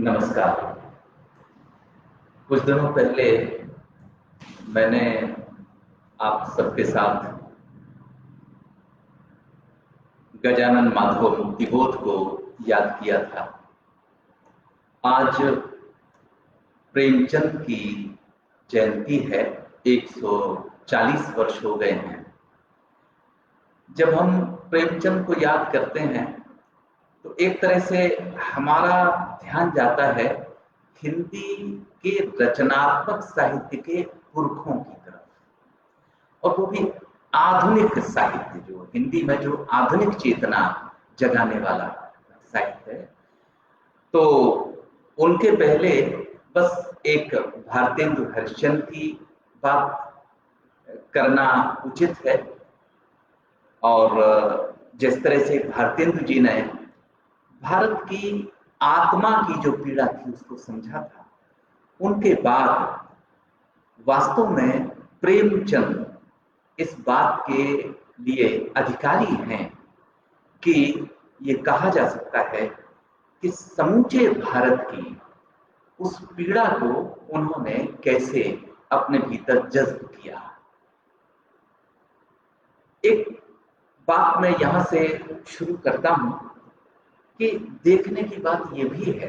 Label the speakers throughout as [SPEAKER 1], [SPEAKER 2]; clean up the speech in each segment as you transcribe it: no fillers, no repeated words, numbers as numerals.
[SPEAKER 1] नमस्कार। कुछ दिनों पहले मैंने आप सबके साथ गजानन माधव मुक्तिबोध को याद किया था। आज प्रेमचंद की जयंती है। 140 वर्ष हो गए हैं। जब हम प्रेमचंद को याद करते हैं तो एक तरह से हमारा ध्यान जाता है हिंदी के रचनात्मक साहित्य के पुरखों की तरफ, और वो भी आधुनिक साहित्य, जो हिंदी में जो आधुनिक चेतना जगाने वाला साहित्य है। तो उनके पहले बस एक भारतेंदु हरिश्चंद्र की बात करना उचित है। और जिस तरह से भारतेंदु जी ने भारत की आत्मा की जो पीड़ा थी उसको समझा था, उनके बाद वास्तव में प्रेमचंद इस बात के लिए अधिकारी हैं कि ये कहा जा सकता है कि समूचे भारत की उस पीड़ा को उन्होंने कैसे अपने भीतर जज्ब किया। एक बात मैं यहां से शुरू करता हूं कि देखने की बात यह भी है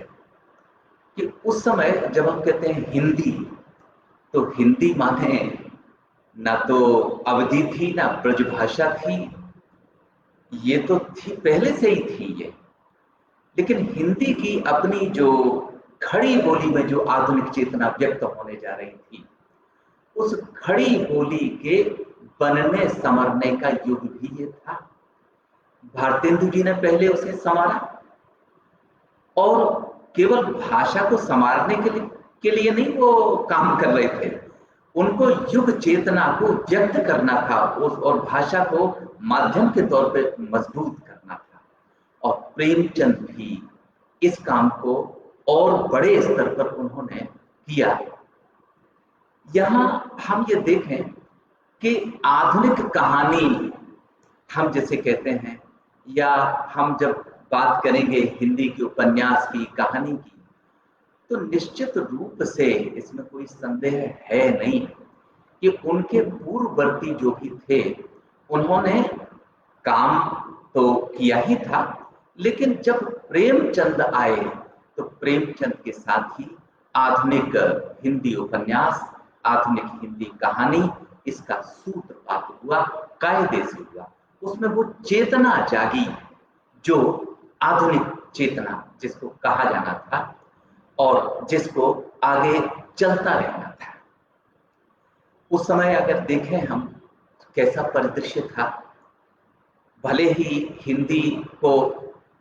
[SPEAKER 1] कि उस समय जब हम कहते हैं हिंदी, तो हिंदी माने ना तो अवधि थी ना ब्रजभाषा थी, ये तो थी, पहले से ही थी ये। लेकिन हिंदी की अपनी जो खड़ी बोली में जो आधुनिक चेतना व्यक्त होने जा रही थी, उस खड़ी बोली के बनने संवरने का युग भी ये था। भारतेंदु जी ने पहले उसे संवारा, और केवल भाषा को संवारने के लिए नहीं वो काम कर रहे थे, उनको युग चेतना को व्यक्त करना था और भाषा को माध्यम के तौर पे मजबूत करना था। और प्रेमचंद भी इस काम को और बड़े स्तर पर उन्होंने किया। यहां हम ये देखें कि आधुनिक कहानी हम जैसे कहते हैं, या हम जब बात करेंगे हिंदी के उपन्यास की, कहानी की, तो निश्चित रूप से इसमें कोई संदेह है नहीं कि उनके पूर्ववर्ती जो भी थे उन्होंने काम तो किया ही था। लेकिन जब प्रेमचंद आए तो प्रेमचंद के साथ ही आधुनिक हिंदी उपन्यास, आधुनिक हिंदी कहानी, इसका सूत्रपात हुआ, कायदे से हुआ। उसमें वो चेतना जागी जो आधुनिक चेतना जिसको कहा जाना था और जिसको आगे चलता रहना था। उस समय अगर देखें हम कैसा परिदृश्य था, भले ही हिंदी को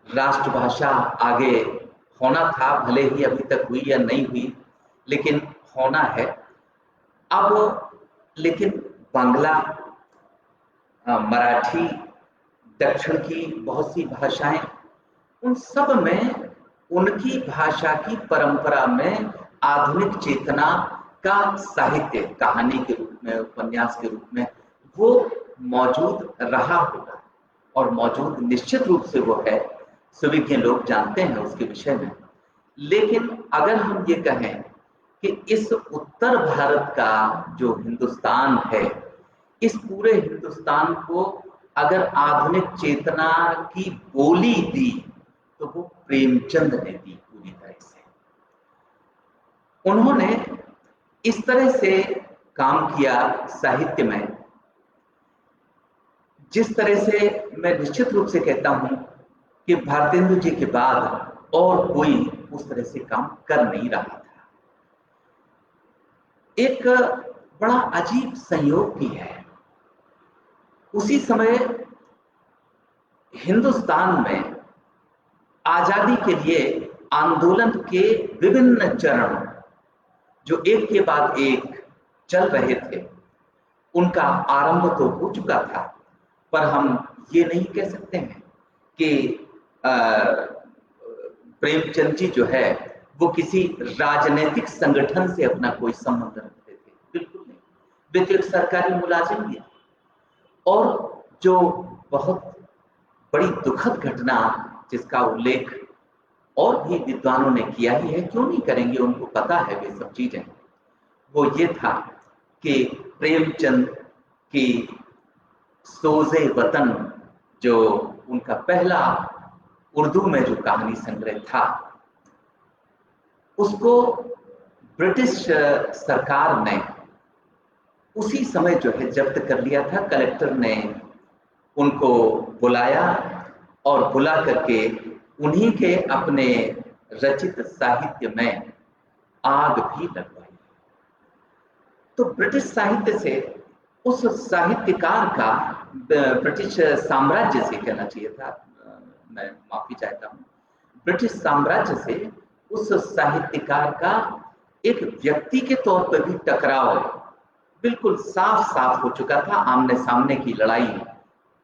[SPEAKER 1] राष्ट्रभाषा आगे होना था, भले ही अभी तक हुई या नहीं हुई, लेकिन होना है अब। लेकिन बांग्ला, मराठी, दक्षिण की बहुत सी भाषाएं, उन सब में उनकी भाषा की परंपरा में आधुनिक चेतना का साहित्य कहानी के रूप में, उपन्यास के रूप में वो मौजूद रहा होगा, और मौजूद निश्चित रूप से वो है, सुविज्ञ लोग जानते हैं उसके विषय में। लेकिन अगर हम ये कहें कि इस उत्तर भारत का जो हिंदुस्तान है, इस पूरे हिंदुस्तान को अगर आधुनिक चेतना की बोली दी तो वो प्रेमचंद ने दी पूरी तरह से। उन्होंने इस तरह से काम किया साहित्य में, जिस तरह से मैं निश्चित रूप से कहता हूं कि भारतेंदु जी के बाद और कोई उस तरह से काम कर नहीं रहा था। एक बड़ा अजीब संयोग भी है, उसी समय हिंदुस्तान में आजादी के लिए आंदोलन के विभिन्न चरण जो एक के बाद एक चल रहे थे, उनका आरंभ तो हो चुका था, पर हम ये नहीं कह सकते हैं कि प्रेमचंद जी जो है वो किसी राजनीतिक संगठन से अपना कोई संबंध रखते थे, बिल्कुल नहीं। वे तो एक सरकारी मुलाजिम भी थे। और जो बहुत बड़ी दुखद घटना जिसका उल्लेख और भी विद्वानों ने किया ही है, क्यों नहीं करेंगे, उनको पता है वे सब चीजें। वो ये था कि प्रेमचंद की सोज़े वतन, जो उनका पहला उर्दू में जो कहानी संग्रह था, उसको ब्रिटिश सरकार ने उसी समय जो है जब्त कर लिया था। कलेक्टर ने उनको बुलाया और बुला करके उन्हीं के अपने रचित साहित्य में आग भी लगवाई। तो ब्रिटिश साहित्य से, उस साहित्यकार का, ब्रिटिश साम्राज्य से कहना चाहिए था, मैं माफी चाहता हूं, ब्रिटिश साम्राज्य से उस साहित्यकार का एक व्यक्ति के तौर पर भी टकराव बिल्कुल साफ साफ हो चुका था। आमने सामने की लड़ाई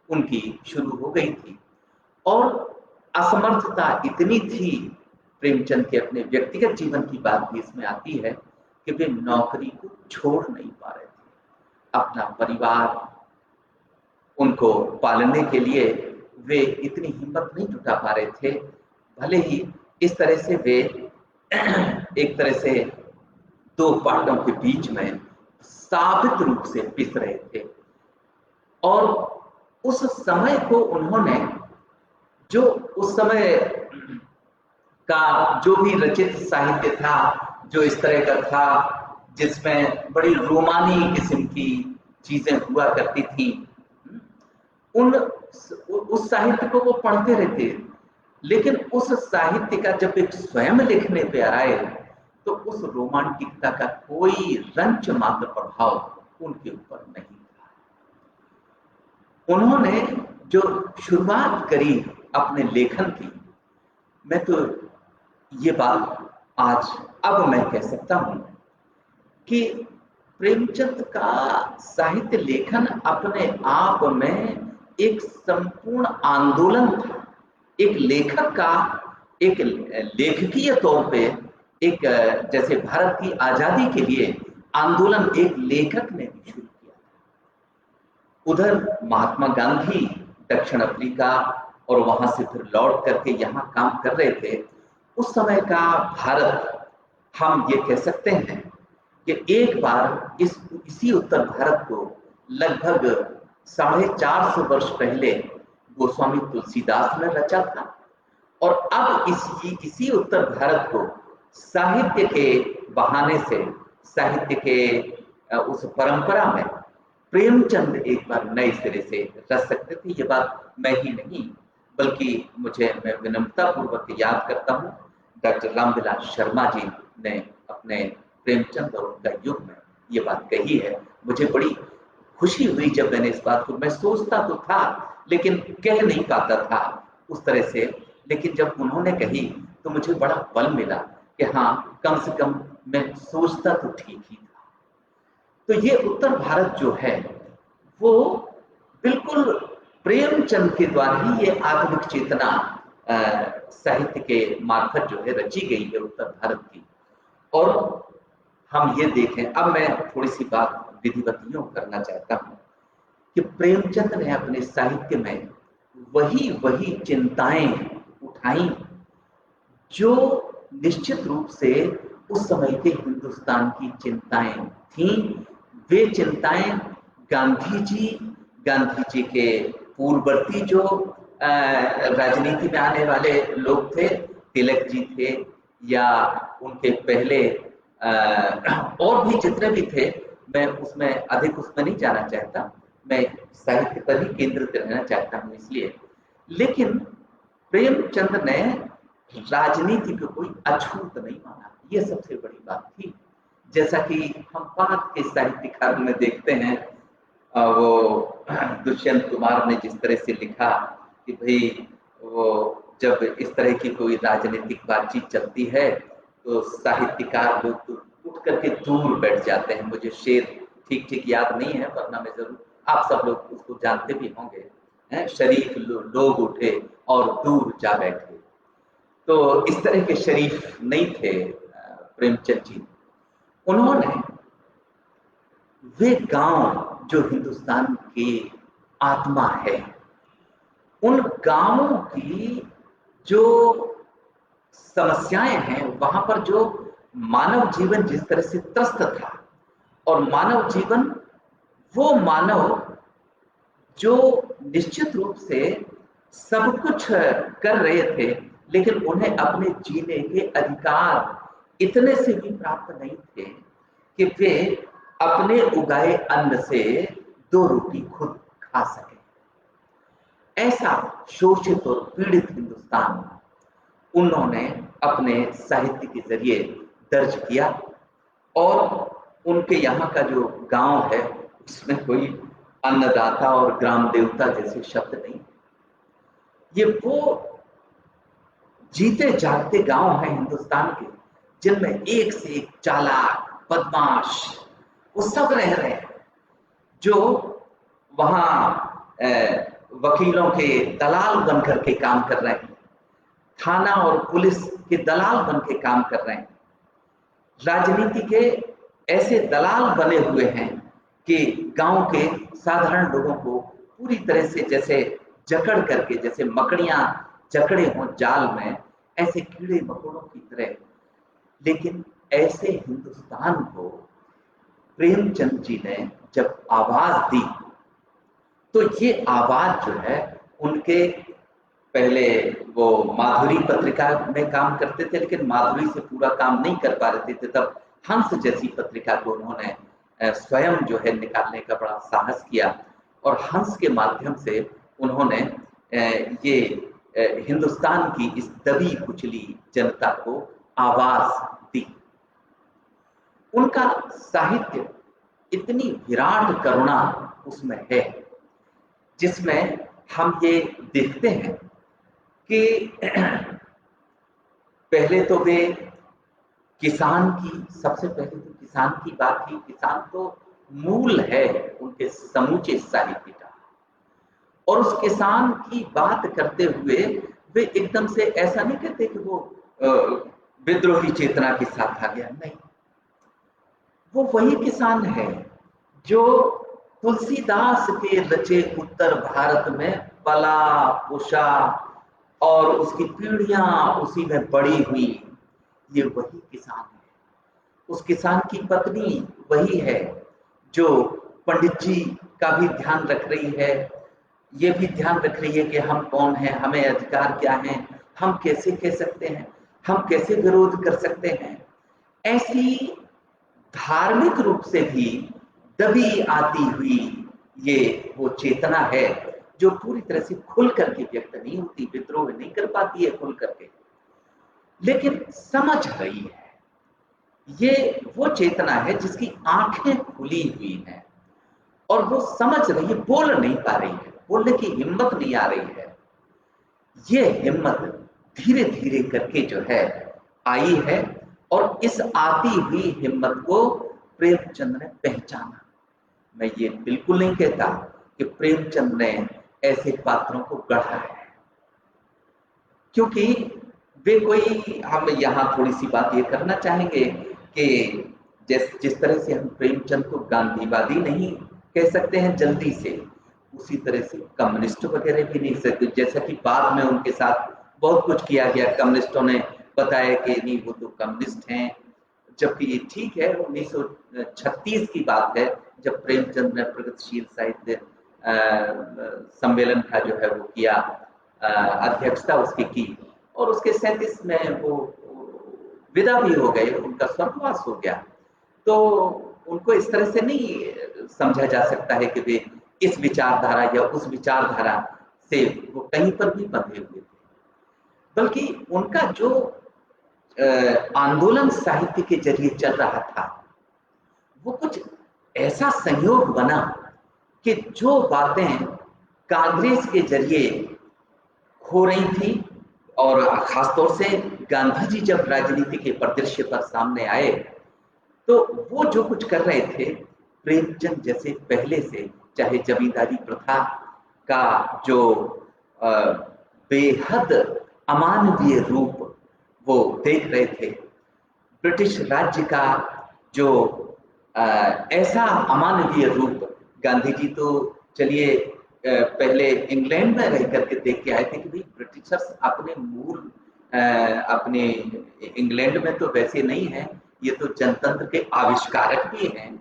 [SPEAKER 1] उनकी शुरू हो गई थी और असमर्थता इतनी थी प्रेमचंद के, अपने व्यक्तिगत जीवन की बात भी इसमें आती है कि वे नौकरी को छोड़ नहीं पा रहे थे। अपना परिवार, उनको पालने के लिए वे इतनी हिम्मत नहीं जुटा पा रहे थे। भले ही इस तरह से वे एक तरह से दो पाटों के बीच में साबित रूप से पिस रहे थे। और उस समय को उन्होंने, जो उस समय का जो भी रचित साहित्य था, जो इस तरह का था जिसमें बड़ी रोमानी किस्म की चीजें हुआ करती थी, उस साहित्य को वो पढ़ते रहते। लेकिन उस साहित्य का जब एक स्वयं लिखने पे आए तो उस रोमांटिकता का कोई रंच मात्र प्रभाव उनके ऊपर नहीं था। उन्होंने जो शुरुआत करी अपने लेखन की, मैं तो ये बात आज अब मैं कह सकता हूं कि प्रेमचंद का साहित्य लेखन अपने आप में एक संपूर्ण आंदोलन था। एक लेखक का, एक लेखकीय तौर पे, एक जैसे भारत की आजादी के लिए आंदोलन एक लेखक ने भी शुरू किया। उधर महात्मा गांधी दक्षिण अफ्रीका और वहां से फिर लौट करके यहाँ काम कर रहे थे। उस समय का भारत, हम ये कह सकते हैं कि एक बार इसी उत्तर भारत को लगभग 450 वर्ष पहले गोस्वामी तुलसीदास ने रचा था। और अब इसी उत्तर भारत को साहित्य के बहाने से, साहित्य के उस परंपरा में प्रेमचंद एक बार नए सिरे से रच सकते थे। ये बात मैं ही नहीं, बल्कि मैं विनम्रता पूर्वक याद करता हूँ, डॉक्टर रामविलास शर्मा जी ने अपने प्रेमचंद और उनका युग में ये बात कही है। मुझे बड़ी खुशी हुई जब मैंने इस बात को, मैं सोचता तो था लेकिन कह नहीं पाता था उस तरह से, लेकिन जब उन्होंने कही तो मुझे बड़ा बल मिला कि हाँ, कम से कम मैं सोचता तो ठीक ही था। तो ये उत्तर भारत जो है वो बिल्कुल प्रेमचंद के द्वारा ही ये आधुनिक चेतना साहित्य के मार्फत जो है रची गई है उत्तर भारत की। और हम ये देखें, अब मैं थोड़ी सी बात विधिवत यूं करना चाहता हूं कि प्रेमचंद ने अपने साहित्य में वही चिंताएं उठाई जो निश्चित रूप से उस समय के हिंदुस्तान की चिंताएं थीं। वे चिंताएं गांधी जी के पूर्ववर्ती जो राजनीति में आने वाले लोग थे, तिलक जी थे, या उनके पहले और भी जितने भी थे, मैं उसमें अधिक उसमें नहीं जाना चाहता, मैं साहित्य पर ही केंद्रित रहना चाहता हूं इसलिए। लेकिन प्रेमचंद ने राजनीति को कोई अछूत नहीं माना, ये सबसे बड़ी बात थी। जैसा कि हम बाद के साहित्यकार में देखते हैं, वो दुष्यंत कुमार ने जिस तरह से लिखा कि भाई वो जब इस तरह की कोई राजनीतिक बातचीत चलती है तो साहित्यकार लोग तो उठ करके दूर बैठ जाते हैं। मुझे शेर ठीक याद नहीं है, वरना मैं जरूर, आप सब लोग उसको जानते भी होंगे। शरीफ लोग उठे और दूर जा बैठे। तो इस तरह के शरीफ नहीं थे प्रेमचंद जी। उन्होंने वे गांव जो हिंदुस्तान की आत्मा है, उन गांवों की जो समस्याएं हैं, वहां पर जो मानव जीवन जिस तरह से त्रस्त था, और मानव जीवन वो मानव जो निश्चित रूप से सब कुछ कर रहे थे, लेकिन उन्हें अपने जीने के अधिकार इतने से भी प्राप्त नहीं थे कि वे अपने उगाए अन्न से 2 रोटी खुद खा सके। ऐसा शोषित और पीड़ित हिंदुस्तान उन्होंने अपने साहित्य के जरिए दर्ज किया। और उनके यहाँ का जो गांव है उसमें कोई अन्नदाता और ग्राम देवता जैसे शब्द नहीं। ये वो जीते जागते गांव हैं हिंदुस्तान के, जिनमें एक से एक चालाक बदमाश वो सब रह रहे हैं, जो वहां वकीलों के दलाल बनकर के काम कर रहे हैं, थाना और पुलिस के दलाल बन के काम कर रहे हैं, राजनीति के ऐसे दलाल बने हुए हैं कि गांव के साधारण लोगों को पूरी तरह से जैसे जकड़ करके, जैसे मकड़ियां जकड़े हों जाल में, ऐसे कीड़े मकोड़ों की तरह। लेकिन ऐसे हिंदुस्तान को प्रेमचंद जी ने जब आवाज दी, तो ये आवाज जो है, उनके पहले वो माधुरी पत्रिका में काम करते थे, लेकिन माधुरी से पूरा काम नहीं कर पा रहे थे, तब हंस जैसी पत्रिका को उन्होंने स्वयं जो है निकालने का बड़ा साहस किया, और हंस के माध्यम से उन्होंने ये हिंदुस्तान की इस दबी कुचली जनता को आवाज दी। उनका साहित्य इतनी विराट करुणा उसमें है, जिसमें हम ये देखते हैं कि पहले तो वे किसान की, सबसे पहले तो किसान की बात की। किसान तो मूल है उनके समूचे साहित्य का, और उस किसान की बात करते हुए वे एकदम से ऐसा नहीं कहते कि वो विद्रोही चेतना के साथ आ गया, नहीं। वो वही किसान है जो तुलसीदास के रचे उत्तर भारत में पला पोषा और उसकी पीढ़ियां उसी में बड़ी हुई। ये वही किसान है। उस किसान की पत्नी वही है जो पंडित जी का भी ध्यान रख रही है, ये भी ध्यान रख रही है कि हम कौन हैं, हमें अधिकार क्या हैं, हम कैसे कह सकते हैं, हम कैसे विरोध कर सकते हैं। ऐसी धार्मिक रूप से भी दबी आती हुई ये वो चेतना है जो पूरी तरह से खुल करके व्यक्त नहीं होती, विद्रोह नहीं कर पाती है खुल करके, लेकिन समझ रही है। ये वो चेतना है जिसकी आंखें खुली हुई हैं और वो समझ रही है, बोल नहीं पा रही है, बोलने की हिम्मत नहीं आ रही है। ये हिम्मत धीरे धीरे करके जो है आई है, और इस आती हुई हिम्मत को प्रेमचंद ने पहचाना। मैं ये बिल्कुल नहीं कहता कि प्रेमचंद ने ऐसे पात्रों को गढ़ा है, क्योंकि वे कोई, हम यहाँ थोड़ी सी बात ये करना चाहेंगे कि जिस तरह से हम प्रेमचंद को गांधीवादी नहीं कह सकते हैं जल्दी से, उसी तरह से कम्युनिस्ट वगैरह भी नहीं सकते। जैसा कि बाद में उनके साथ बहुत कुछ किया गया, कम्युनिस्टों ने बताया कि नहीं वो तो कम्युनिस्ट हैं, जबकि ये ठीक है। 1936 की बात है जब प्रेमचंद ने प्रगतिशील साहित्य सम्मेलन का जो है वो किया, अध्यक्षता उसकी की, और उसके 37 में वो विदा भी हो गए, उनका स्वर्गवास हो गया। तो उनको इस तरह से नहीं समझा जा सकता है कि वे इस विचारधारा या उस विचारधारा से वो कहीं पर भी बंधे हुए थे, बल्कि उनका जो आंदोलन साहित्य के जरिए चल रहा था वो कुछ ऐसा संयोग बना कि जो बातें कांग्रेस के जरिए हो रही थी, और खासतौर से गांधी जी जब राजनीति के परिदृश्य पर सामने आए, तो वो जो कुछ कर रहे थे, प्रेमचंद जैसे पहले से, चाहे जमींदारी प्रथा का जो बेहद अमानवीय रूप वो देख रहे थे, ब्रिटिश राज्य का जो ऐसा अमानवीय रूप, गांधी जी तो चलिए पहले इंग्लैंड में रह करके देख के आए थे कि भाई ब्रिटिशर्स अपने मूल अपने इंग्लैंड में तो वैसे नहीं है, ये तो जनतंत्र के आविष्कारक भी हैं।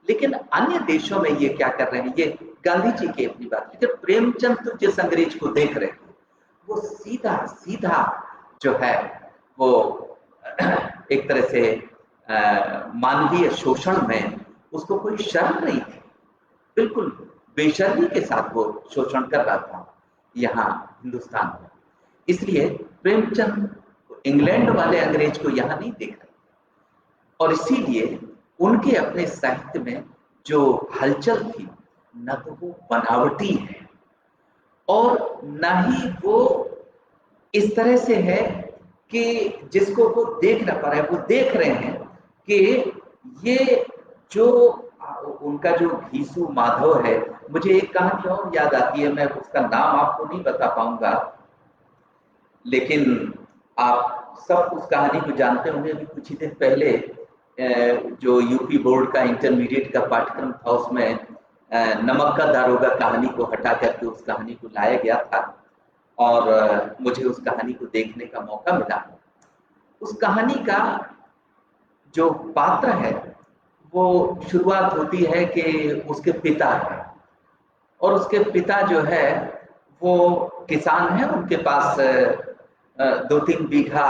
[SPEAKER 1] लेकिन अन्य देशों में ये क्या कर रहे हैं, ये गांधी जी की अपनी बात, लेकिन प्रेमचंद तो जिस अंग्रेज को देख रहे थे वो सीधा सीधा जो है वो एक तरह से मानवीय शोषण में उसको कोई शर्म नहीं थी, बिल्कुल बेशर्मी के साथ वो शोषण कर रहा था यहाँ हिंदुस्तान में। इसलिए प्रेमचंद इंग्लैंड वाले अंग्रेज को यहाँ नहीं देख रहे, और इसीलिए उनके अपने साहित्य में जो हलचल थी न तो वो बनावटी है और न ही वो इस तरह से है कि जिसको वो देख ना पा रहे, वो देख रहे हैं कि ये जो उनका जो घीसू माधव है, मुझे एक कहानी और याद आती है, मैं उसका नाम आपको नहीं बता पाऊंगा, लेकिन आप सब उस कहानी को जानते होंगे। अभी कुछ ही दिन पहले जो यूपी बोर्ड का इंटरमीडिएट का पाठ्यक्रम था उसमें नमक का दारोगा कहानी को हटा करके उस कहानी को लाया गया था, और मुझे उस कहानी को देखने का मौका मिला। उस कहानी का जो पात्र है वो शुरुआत होती है कि उसके पिता है, और उसके पिता जो है वो किसान है, उनके पास 2-3 बीघा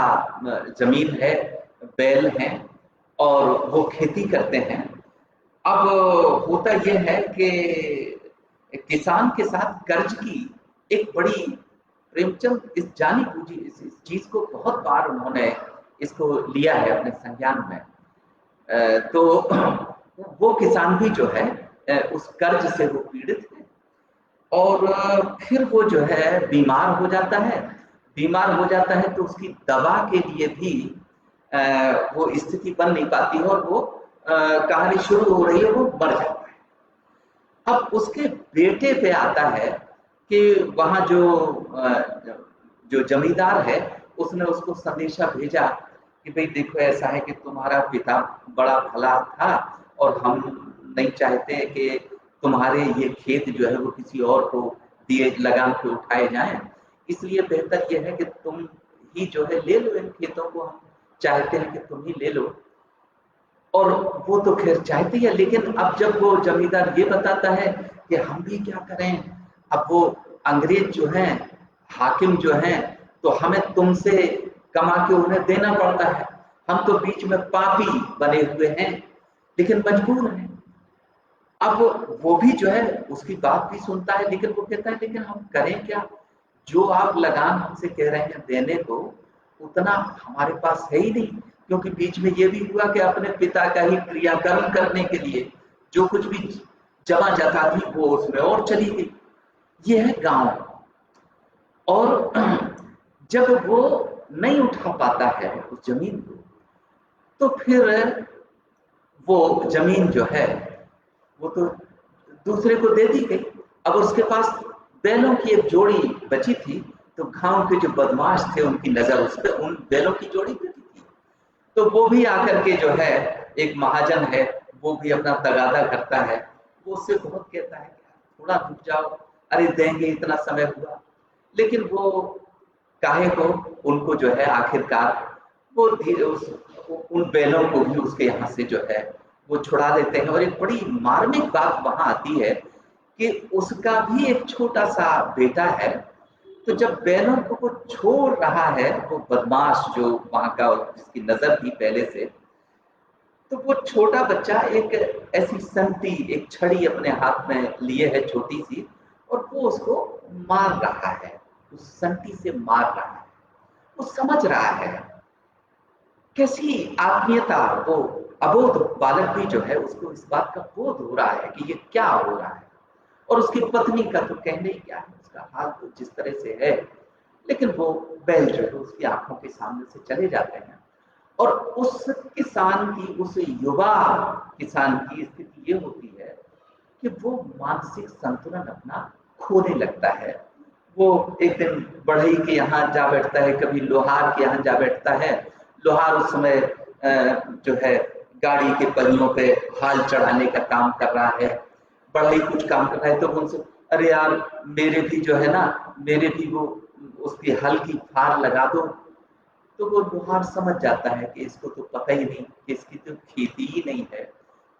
[SPEAKER 1] जमीन है, बैल हैं और वो खेती करते हैं। अब होता यह है कि किसान के साथ कर्ज की एक बड़ी, प्रेमचंद इस जानी बूझी इस चीज को बहुत बार उन्होंने इसको लिया है अपने संज्ञान में। तो वो किसान भी जो है उस कर्ज से वो पीड़ित है, और फिर वो जो है बीमार हो जाता है। बीमार हो जाता है तो उसकी दवा के लिए भी वो स्थिति बन नहीं पाती है, और वो कहानी शुरू हो रही है, वो मर जाता है। अब उसके बेटे पे आता है कि वहां जो जमींदार है उसने उसको संदेशा भेजा कि भाई देखो ऐसा है कि तुम्हारा पिता बड़ा भला था और हम नहीं चाहते कि तुम्हारे ये खेत जो है वो किसी और को दिए लगाम पे उठाए जाएं, इसलिए बेहतर यह है कि तुम ही जो है ले लो इन खेतों को, हम चाहते हैं कि तुम ही ले लो। और वो तो खैर चाहती है, लेकिन अब जब वो जमींदार ये बताता है कि हम भी क्या करें, अब वो अंग्रेज जो हैं, हाकिम जो हैं, तो हमें तुमसे कमा के उन्हें देना पड़ता है, हम तो बीच में पापी बने हुए हैं लेकिन मजबूर हैं। अब वो भी जो है उसकी बात भी सुनता है, लेकिन वो कहता है लेकिन हम करें क्या, जो आप लगान हमसे कह रहे हैं देने को उतना हमारे पास है ही नहीं, क्योंकि बीच में ये भी हुआ कि अपने पिता का ही क्रियाकर्म करने के लिए जो कुछ भी जमा जाता थी वो उसमें और चली गई। ये है गांव। और जब वो नहीं उठा पाता है उस जमीन को, तो फिर वो जमीन जो है वो तो दूसरे को दे दी गई। अब उसके पास बैलों की एक जोड़ी बची थी, तो गांव के जो बदमाश थे उनकी नजर उस पर उन बैलों की जोड़ी पे थी, तो वो भी आकर के जो है, एक महाजन है वो भी अपना तगादा करता है, वो उससे बहुत कहता है थोड़ा रुक जाओ, अरे देंगे, इतना समय हुआ। लेकिन वो काहे को उनको जो है आखिरकार वो धीरे उन बैलों को भी उसके यहाँ से जो है वो छुड़ा देते हैं। और एक बड़ी मार्मिक बात वहां आती है कि उसका भी एक छोटा सा बेटा है, तो जब बैलों को वो छोड़ रहा है, वो बदमाश जो वहां का जिसकी नजर थी पहले से, तो वो छोटा बच्चा एक ऐसी संटी, एक छड़ी अपने हाथ में लिए है छोटी सी, और वो उसको मार रहा है, उस संटी से मार रहा है। वो समझ रहा है कैसी आत्मीयता, वो अबोध बालक भी जो है उसको इस बात का बोध हो रहा है कि ये क्या हो रहा है। और उसकी पत्नी का तो कहने ही क्या है, उसका हाल तो जिस तरह से है, लेकिन वो बैल जो है उसकी आंखों के सामने से चले जाते हैं। और उस किसान की, उस युवा किसान की स्थिति ये होती है कि वो मानसिक संतुलन अपना खोने लगता है। वो एक दिन बढ़ई के यहाँ जा बैठता है, कभी लोहार के यहाँ जा बैठता है। लोहार उस समय जो है गाड़ी के पहियों पे हाल चढ़ाने का काम कर रहा है, बढ़ई कुछ काम कर रहा है, तो उनसे अरे यार मेरे भी जो है ना, मेरे भी वो उसकी हल की फार लगा दो। तो वो लोहार समझ जाता है कि इसको तो पता ही नहीं कि इसकी तो खेती ही नहीं है,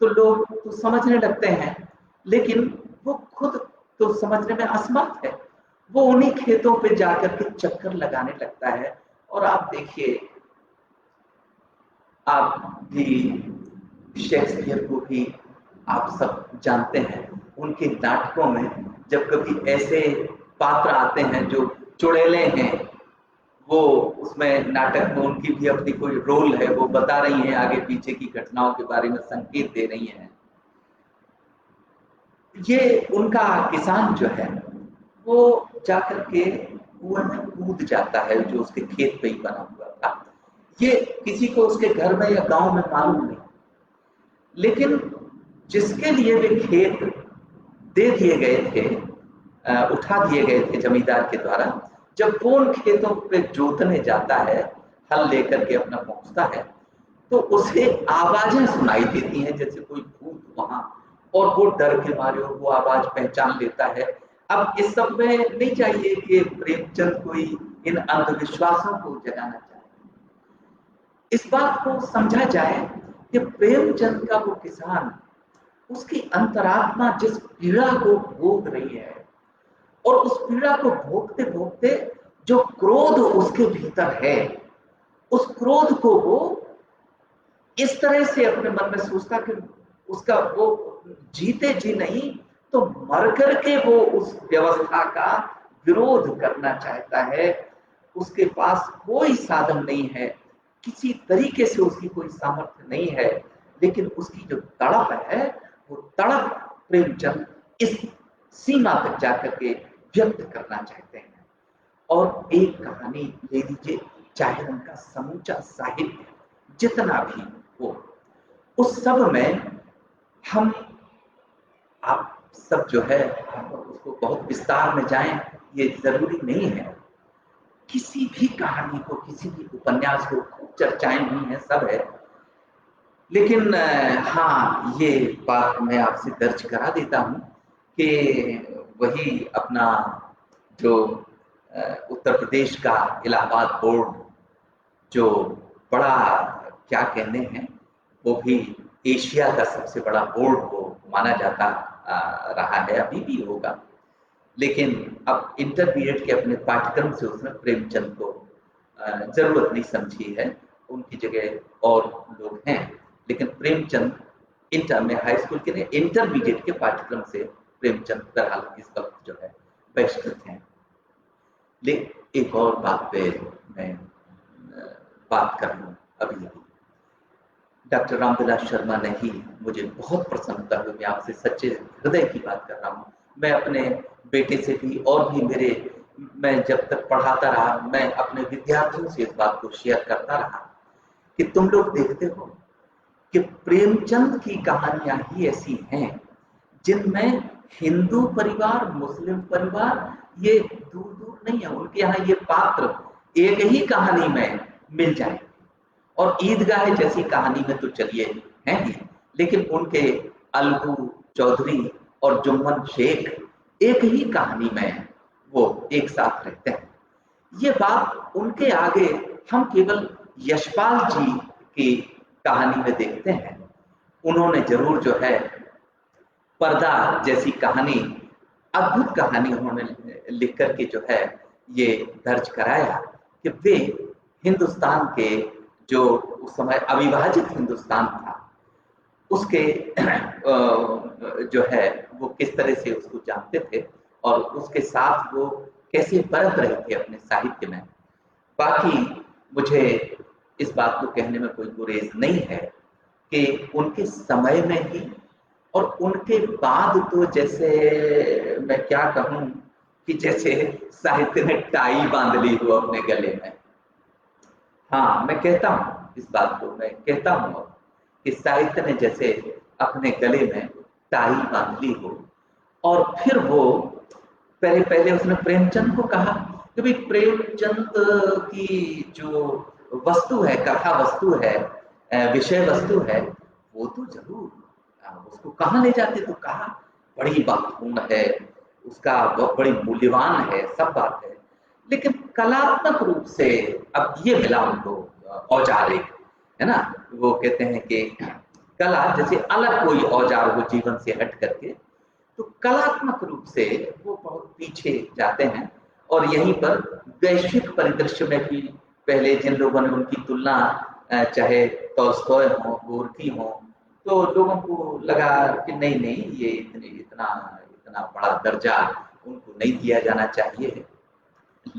[SPEAKER 1] तो लोग तो समझने लगते हैं, लेकिन वो खुद तो समझने में असमर्थ है। वो उन्हीं खेतों पे जाकर के चक्कर लगाने लगता है। और आप देखिए, आप भी शेक्सपियर को भी आप सब जानते हैं, उनके नाटकों में जब कभी ऐसे पात्र आते हैं जो चुड़ैले हैं, वो उसमें नाटक में उनकी भी अपनी कोई रोल है, वो बता रही हैं आगे पीछे की घटनाओं के बारे में, संकेत दे रही हैं। ये उनका किसान जो है वो जाकर के कुएं में कूद जाता है, जो उसके खेत पे ही बना हुआ था। ये किसी को उसके घर में या गांव में मालूम नहीं, लेकिन जिसके लिए वे खेत दे दिए गए थे, उठा दिए गए थे जमींदार के द्वारा, जब वो उन खेतों पे जोतने जाता है, हल लेकर के अपना पहुंचता है, तो उसे आवाजें सुनाई देती हैं जैसे कोई भूत वहां, और वो डर के मारे वो आवाज पहचान लेता है। अब इस सब में नहीं चाहिए कि प्रेमचंद कोई इन अंधविश्वासों को जगाना चाहे, इस बात को समझा जाए कि प्रेमचंद का वो किसान, उसकी अंतरात्मा जिस पीड़ा को भोग रही है, और उस पीड़ा को भोगते भोगते जो क्रोध उसके भीतर है, उस क्रोध को वो इस तरह से अपने मन में सोचता कि उसका वो जीते जी नहीं तो मर करके वो उस व्यवस्था का विरोध करना चाहता है। उसके पास कोई साधन नहीं है, किसी तरीके से उसकी कोई सामर्थ्य नहीं है, लेकिन उसकी जो तड़प है, वो तड़प प्रेमचंद इस सीमा तक जाकर के व्यक्त करना चाहते हैं। और एक कहानी ले लीजिए, चाहे उनका समूचा साहित्य जितना भी हो, उस सब में हम आप सब जो है हम उसको बहुत विस्तार में जाएं, ये जरूरी नहीं है। किसी भी कहानी को, किसी भी उपन्यास को खूब चर्चाएं हुई हैं, सब है, लेकिन हाँ, ये बात मैं आपसे दर्ज करा देता हूँ कि वही अपना जो उत्तर प्रदेश का इलाहाबाद बोर्ड, जो बड़ा क्या कहने हैं, वो भी एशिया का सबसे बड़ा बोर्ड वो माना जाता रहा है, अभी भी होगा। लेकिन अब इंटरमीडिएट के अपने पाठ्यक्रम से उसने प्रेमचंद को जरूरत नहीं समझी है, उनकी जगह और लोग हैं, लेकिन प्रेमचंद इंटर में हाई स्कूल के लिए इंटरमीडिएट के पाठ्यक्रम से प्रेमचंद फिलहाल इस वक्त जो है बहिष्कृत हैं। लेकिन एक और बात पे मैं बात कर लूँ अभी अभी, डॉक्टर रामविलास शर्मा ने ही मुझे बहुत प्रसन्नता हुई, मैं आपसे सच्चे हृदय की बात कर रहा हूँ। मैं अपने बेटे से भी और भी मैं जब तक पढ़ाता रहा, मैं अपने विद्यार्थियों से इस बात को शेयर करता रहा कि तुम लोग देखते हो कि प्रेमचंद की कहानियां ही ऐसी हैं जिनमें हिंदू परिवार, मुस्लिम परिवार ये दूर दूर नहीं है, उनके यहाँ ये पात्र एक ही कहानी में मिल जाए। और ईदगाह जैसी कहानी में तो चलिए हैं ही, लेकिन उनके अलगू चौधरी और जुम्मन शेख एक ही कहानी में वो एक साथ रहते हैं। ये बात उनके आगे हम केवल यशपाल जी की कहानी में देखते हैं। उन्होंने जरूर जो है पर्दा जैसी कहानी, अद्भुत कहानी उन्होंने लिख करके जो है ये दर्ज कराया कि वे हिंदुस्तान के, जो उस समय अविभाजित हिंदुस्तान था, उसके जो है वो किस तरह से उसको जानते थे और उसके साथ वो कैसे बरत रहे थे अपने साहित्य में। बाकी मुझे इस बात को कहने में कोई गुरेज नहीं है कि उनके समय में ही और उनके बाद तो जैसे मैं क्या कहूँ कि जैसे साहित्य ने टाई बांध ली हो अपने गले में। हाँ, मैं कहता हूँ इस बात को, मैं कहता हूँ कि साहित्य ने जैसे अपने गले में टाई बांध ली हो, और फिर वो पहले पहले उसने प्रेमचंद को कहा कि भाई प्रेमचंद की जो वस्तु है, कथा वस्तु है, विषय वस्तु है, वो तो जरूर उसको कहाँ ले जाते, तो कहा बड़ी महत्वपूर्ण है, उसका बड़ी मूल्यवान है, सब बात है, लेकिन कलात्मक रूप से अब ये मिला उनको औजार एक, है ना। वो कहते हैं कि कला जैसे अलग कोई औजार हो जीवन से हट करके, तो कलात्मक रूप से वो बहुत पीछे जाते हैं। और यहीं पर वैश्विक परिदृश्य में भी पहले जिन लोगों ने उनकी तुलना चाहे टॉल्स्टॉय हो, गोर्की हो, तो लोगों को लगा कि नहीं नहीं, ये इतना इतना बड़ा दर्जा उनको नहीं दिया जाना चाहिए।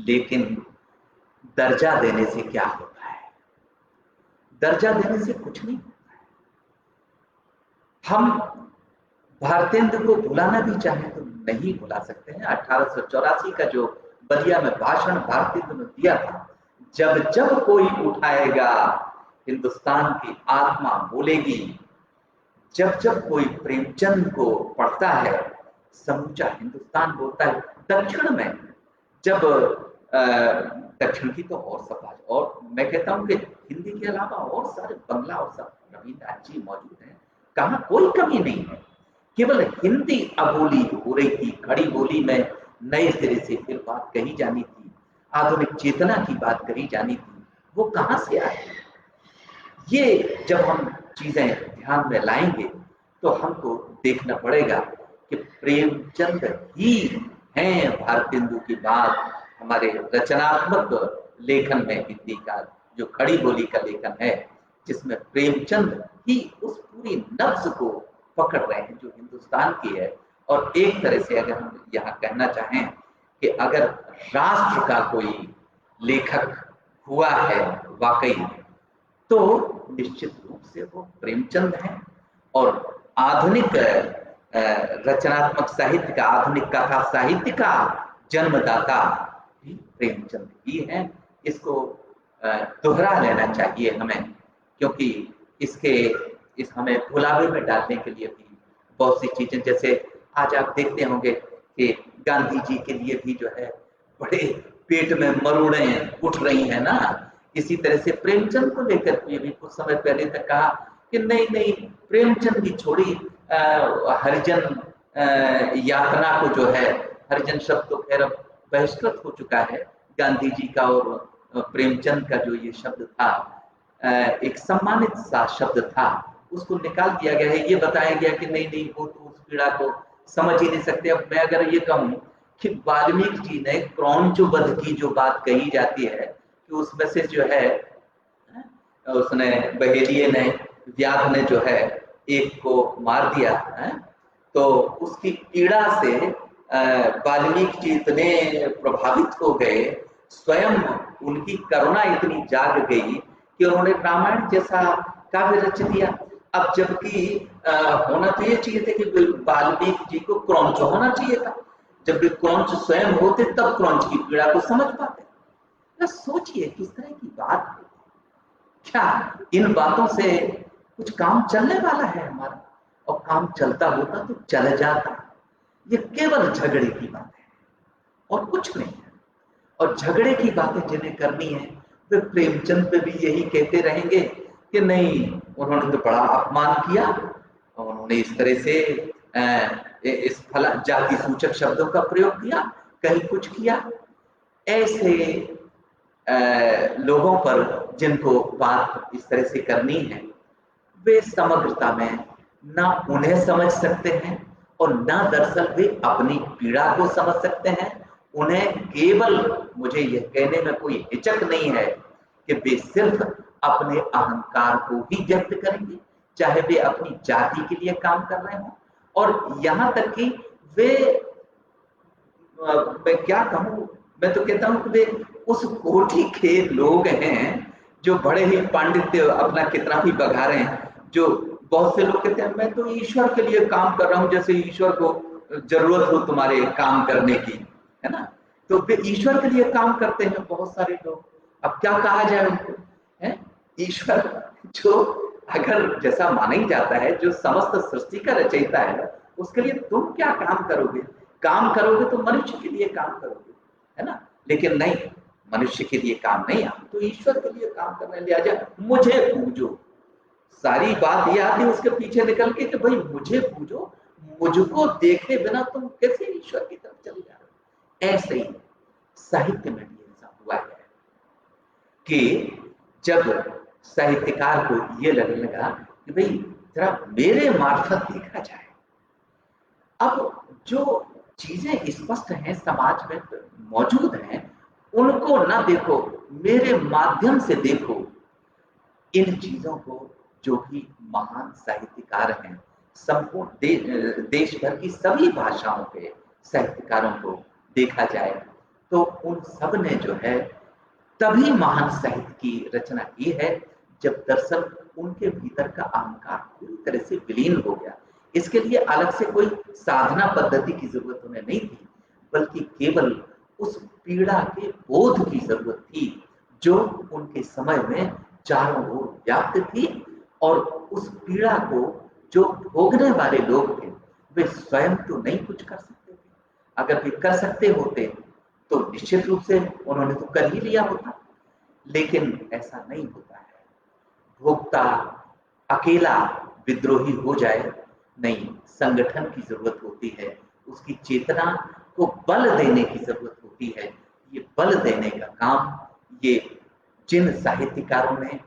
[SPEAKER 1] लेकिन दर्जा देने से क्या होता है? दर्जा देने से कुछ नहीं होता है। हम भारतेंदु को भुलाना भी चाहें तो नहीं भुला सकते हैं। 1884 का जो बलिया में भाषण भारतेंदु ने दिया था, जब जब कोई उठाएगा हिंदुस्तान की आत्मा बोलेगी, जब जब कोई प्रेमचंद को पढ़ता है समूचा हिंदुस्तान बोलता है। दक्षिण में जब दक्षिण की तो और सफा, और मैं कहता हूं कि हिंदी के अलावा और सारे बंगला और सब रविन्द्रनाथ जी मौजूद हैं, कहां कोई कमी नहीं है। केवल हिंदी अबोली हो रही थी, खड़ी बोली में नए सिरे से फिर बात कही जानी थी, आधुनिक चेतना की बात कही जानी थी। वो कहां से आए? ये जब हम चीजें ध्यान में लाएंगे तो हमको देखना पड़ेगा कि प्रेमचंद ही हैं भारतेंदु की बात हमारे रचनात्मक लेखन में, हिंदी का जो खड़ी बोली का लेखन है, जिसमें प्रेमचंद ही उस पूरी नब्ज को पकड़ रहे हैं जो हिंदुस्तान की है। और एक तरह से अगर हम यहाँ कहना चाहें कि अगर राष्ट्र का कोई लेखक हुआ है वाकई, तो निश्चित रूप से वो प्रेमचंद हैं। और आधुनिक रचनात्मक साहित्य का, आधुनिक कथा साहित्य का जन्मदाता भी प्रेमचंद ही हैं। इसको दोहरा लेना चाहिए हमें, क्योंकि इस हमें भुलावे में डालने के लिए भी बहुत सी चीजें, जैसे आज आप देखते होंगे कि गांधी जी के लिए भी जो है बड़े पेट में मरोड़े उठ रही है ना। इसी तरह से प्रेमचंद को लेकर के भी कुछ समय पहले तक कहा कि नहीं नहीं, प्रेमचंद की छोड़ी हरिजन यातना को जो है, हरिजन शब्द तो खैर अब बहिष्कृत हो चुका है, गांधी जी का और प्रेमचंद का जो ये शब्द था, एक सम्मानित सा शब्द था, उसको निकाल दिया गया है। ये बताया गया कि नहीं नहीं, वो तो उस पीड़ा को समझ ही नहीं सकते। अब मैं अगर ये कहूं कि वाल्मीकि जी ने क्रौंच वध की जो बात कही जाती है कि उसमें से जो है उसने बहेलिये ने, व्याध ने जो है एक को मार दिया है, तो उसकी पीड़ा से वाल्मीकि जी इतने प्रभावित हो गए, स्वयं उनकी करुणा इतनी जाग गई कि उन्होंने रामायण जैसा काव्य रच दिया। अब जबकि होना तो ये चाहिए था कि वाल्मीकि जी को क्रौंच होना चाहिए था, जब भी क्रौंच स्वयं होते तब क्रौंच की पीड़ा को समझ पाते। तो सोचिए किस तरह की बात है। क्या इन बातों से कुछ काम चलने वाला है हमारा? और काम चलता होता तो चल जाता। ये केवल झगड़े की बात है और कुछ नहीं है। और झगड़े की बातें जिन्हें करनी है वे प्रेमचंद पे भी यही कहते रहेंगे कि नहीं, उन्होंने तो बड़ा अपमान किया, उन्होंने इस तरह से इस फला जाति सूचक शब्दों का प्रयोग किया, कहीं कुछ किया। ऐसे लोगों पर जिनको बात इस तरह से करनी है, वे समग्रता में ना उन्हें समझ सकते हैं और ना दरअसल वे अपनी पीड़ा को समझ सकते हैं। उन्हें केवल, मुझे यह कहने में कोई हिचक नहीं है कि वे सिर्फ अपने अहंकार को ही व्यक्त करेंगे, चाहे वे अपनी जाति के लिए काम कर रहे हों। और यहां तक कि वे, मैं क्या कहूं, मैं तो कहता हूं कि वे उस कोटि के लोग हैं जो बड़े ही पांडित्य अपना कितना भी बघारे हैं। जो बहुत से लोग कहते हैं मैं तो ईश्वर के लिए काम कर रहा हूं, जैसे ईश्वर को जरूरत हो तुम्हारे काम करने की, है ना। तो वे ईश्वर के लिए काम करते हैं बहुत सारे लोग। अब क्या कहा जाए उनको, है ईश्वर जो अगर जैसा माना ही जाता है, जो समस्त सृष्टि का रचयिता है, उसके लिए तुम क्या काम करोगे? काम करोगे तो मनुष्य के लिए काम करोगे, है ना। लेकिन नहीं, मनुष्य के लिए काम नहीं, हम तो ईश्वर के लिए काम करने लिया जाए। मुझे पूजो, सारी बात ये आती है उसके पीछे निकल के कि भाई मुझे पूजो, मुझको देखे बिना तुम कैसे ईश्वर की तरफ चले जा रहे हो। ऐसे ही साहित्य में भी ऐसा हुआ कि जब साहित्यकार को ये लगने लगा कि भाई जरा मेरे मार्फत देखा जाए। अब जो चीजें स्पष्ट हैं, समाज में मौजूद हैं, उनको ना देखो, मेरे माध्यम से देखो इन चीजों को। जो भी महान साहित्यकार हैं, संपूर्ण देश भर की सभी भाषाओं के साहित्यकारों को देखा जाए तो उन सब ने जो है तभी महान साहित्य की रचना की है जब दरअसल उनके भीतर का अहंकार पूरी तरह से विलीन हो गया। इसके लिए अलग से कोई साधना पद्धति की जरूरत उन्हें नहीं थी, बल्कि केवल उस पीड़ा के बोध की जरूरत थी जो उनके समय में चारों ओर व्याप्त थी। और उस पीड़ा को जो भोगने वाले लोग थे वे स्वयं तो नहीं कुछ कर सकते थे। अगर वे कर सकते होते तो निश्चित रूप से उन्होंने तो कर ही लिया होता, लेकिन ऐसा नहीं होता है। भोक्ता अकेला विद्रोही हो जाए नहीं, संगठन की जरूरत होती है, उसकी चेतना को बल देने की जरूरत होती है। ये बल देने का काम ये जिन साहित्यकारों ने,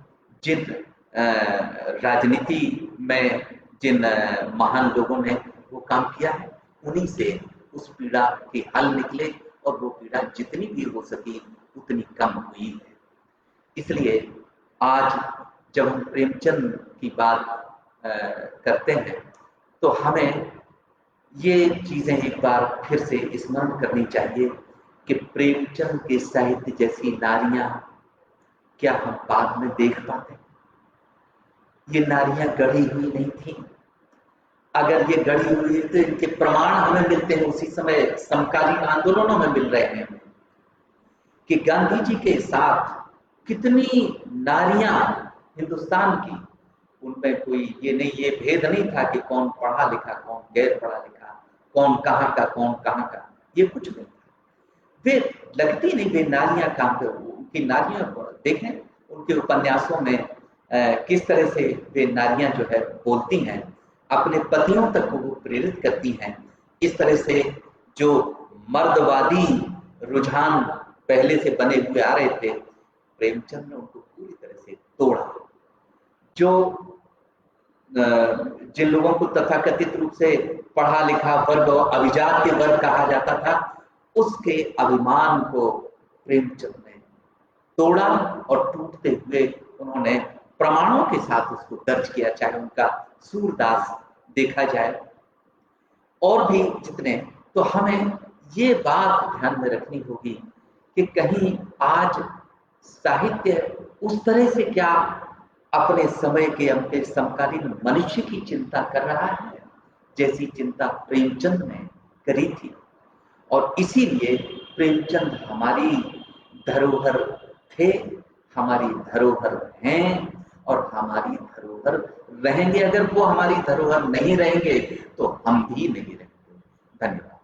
[SPEAKER 1] जिन राजनीति में जिन महान लोगों ने वो काम किया है, उन्हीं से उस पीड़ा के हल निकले और वो पीड़ा जितनी भी हो सकी उतनी कम हुई है। इसलिए आज जब हम प्रेमचंद की बात करते हैं तो हमें ये चीजें एक बार फिर से स्मरण करनी चाहिए कि प्रेमचंद के साहित्य जैसी नारियां क्या हम बाद में देख पाते? ये नारियां गढ़ी हुई नहीं थी। अगर ये गढ़ी हुई तो इनके प्रमाण हमें मिलते हैं उसी समय समकालीन आंदोलनों में मिल रहे हैं कि गांधी जी के साथ कितनी नारियां हिंदुस्तान की, उनमें कोई ये नहीं, ये भेद नहीं था कि कौन पढ़ा लिखा कौन गैर पढ़ा लिखा, कौन कहाँ का कौन कहाँ का, ये कुछ नहीं था। वे लगती नहीं, वे नारियां काम पे, उनकी नारियां देखें उनके उपन्यासों में किस तरह से वे नारियां जो है बोलती हैं, अपने पतियों तक को वो प्रेरित करती हैं। इस तरह से जो मर्दवादी रुझान पहले से बने हुए आ रहे थे, प्रेमचंद ने उनको पूरी तरह से तोड़ा। जो जिन लोगों को तथाकथित रूप से पढ़ा लिखा वर्ग और अभिजात के वर्ग कहा जाता था, उसके अभिमान को प्रेमचंद ने तोड़ा और टूटते हुए उन्होंने प्रमाणों के साथ उसको दर्ज किया। चाहे उनका सूरदास देखा जाए और भी जितने, तो हमें ये बात ध्यान में रखनी होगी कि कहीं आज साहित्य उस तरह से क्या अपने समय के, अपने समकालीन मनुष्य की चिंता कर रहा है जैसी चिंता प्रेमचंद ने करी थी। और इसीलिए प्रेमचंद हमारी धरोहर थे, हमारी धरोहर हैं और हमारी धरोहर रहेंगे। अगर वो हमारी धरोहर नहीं रहेंगे तो हम भी नहीं रहेंगे। धन्यवाद।